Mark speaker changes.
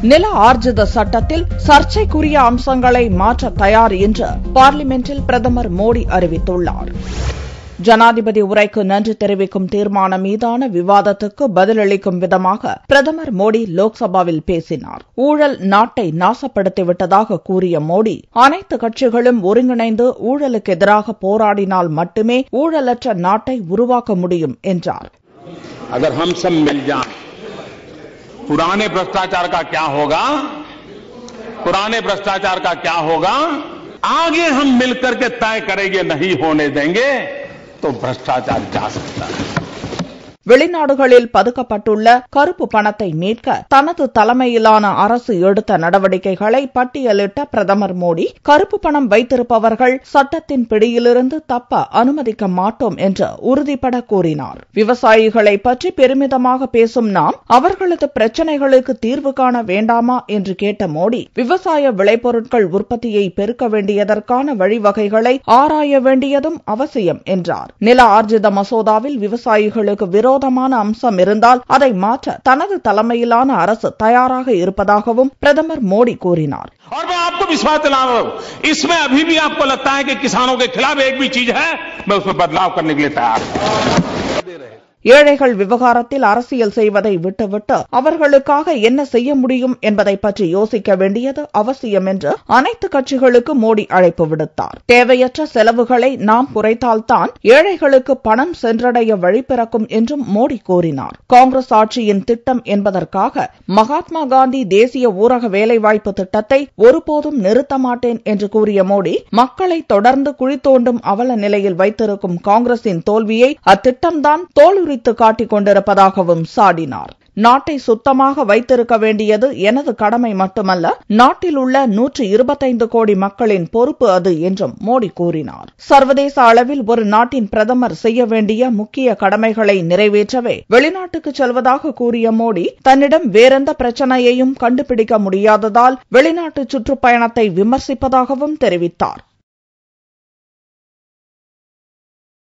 Speaker 1: நில ஆர்ஜித சட்டத்தில் சர்ச்சைக்குரிய அம்சங்களை மாற்ற தயார் என்று பார்லிமென்டில் பிரதமர் மோடி அறிவித்துள்ளார். ஜனாதிபதி உரைக்கு நன்றி தெரிவிக்கும் தீர்மானம் மீதான விவாதத்துக்கு பதிலளிக்கும் விதமாக பிரதமர் மோடி லோக்சபாவில் பேசினார். ஊழல் நாட்டை நாசப்படுத்திவிட்டதாக கூறிய மோடி, அனைத்து கட்சிகளும் ஒருங்கிணைந்து ஊழலுக்கு எதிராக போராடினால் மட்டுமே ஊழலற்ற நாட்டை உருவாக்க முடியும் என்றார்.
Speaker 2: अगर हम सब मिल जाएं, पुराने भ्रष्टाचार का क्या होगा, पुराने भ्रष्टाचार का क्या होगा, आगे हम मिलकर के तय करेंगे, नहीं होने देंगे तो भ्रष्टाचार जा सकता है.
Speaker 1: வெளிநாடுகளில் பதுக்கப்பட்டுள்ள கருப்பு பணத்தை மீட்க தனது தலைமையிலான அரசு எடுத்த நடவடிக்கைகளை பட்டியலிட்ட பிரதமர் மோடி, கருப்பு பணம் வைத்திருப்பவர்கள் சட்டத்தின் பிடியிலிருந்து தப்ப அனுமதிக்க மாட்டோம் என்று உறுதிபட கூறினார். விவசாயிகளை பற்றி பெருமிதமாக பேசும் நாம் அவர்களது பிரச்சினைகளுக்கு தீர்வு காண வேண்டாமா என்று கேட்ட மோடி, விவசாய விளைபொருட்கள் உற்பத்தியை பெருக்க வேண்டியதற்கான வழிவகைகளை ஆராய வேண்டியதும் அவசியம் என்றார். நில ஆர்ஜித மசோதாவில் விவசாயிகளுக்கு விரோதமான அம்சம் இருந்தால் அதை மாற்ற தனது தலைமையிலான அரசு தயாராக இருப்பதாகவும் பிரதமர் மோடி கூறினார்.
Speaker 2: और मैं आपको विश्वास दिला रहा हूं, इसमें अभी भी आपको लगता है कि किसानों के खिलाफ एक भी चीज है, मैं उसमें बदलाव करने के लिए तैयार हूं.
Speaker 1: ஏழைகள் விவகாரத்தில் அரசியல் செய்வதை விட்டுவிட்டு அவர்களுக்காக என்ன செய்ய முடியும் என்பதை பற்றி யோசிக்க வேண்டியது அவசியம் என்று அனைத்து கட்சிகளுக்கு மோடி அழைப்பு விடுத்தார். தேவையற்ற செலவுகளை நாம் குறைத்தால்தான் ஏழைகளுக்கு பணம் சென்றடைய வழி பிறக்கும் என்றும் மோடி கூறினார். காங்கிரஸ் ஆட்சியின் திட்டம் என்பதற்காக மகாத்மா காந்தி தேசிய ஊரக வேலைவாய்ப்பு திட்டத்தை ஒருபோதும் நிறுத்த மாட்டேன் என்று கூறிய மோடி, மக்களை தொடர்ந்து குழி தோண்டும் அவல நிலையில் வைத்திருக்கும் காங்கிரசின் தோல்வியை அத்திட்டம்தான் தோலுரித்து காட்டிக் கொண்டிருப்பதாகவும் சாடினார். நாட்டை சுத்தமாக வைத்திருக்க வேண்டியது எனது கடமை மட்டுமல்ல, நாட்டில் உள்ள 125 கோடி மக்களின் பொறுப்பு அது என்றும் மோடி கூறினார். சர்வதேச அளவில் ஒரு நாட்டின் பிரதமர் செய்ய வேண்டிய முக்கிய கடமைகளை நிறைவேற்றவே வெளிநாட்டுக்கு செல்வதாக கூறிய மோடி, தன்னிடம் வேறெந்த பிரச்சனையையும் கண்டுபிடிக்க முடியாததால் வெளிநாட்டு சுற்றுப்பயணத்தை விமர்சிப்பதாகவும் தெரிவித்தார்.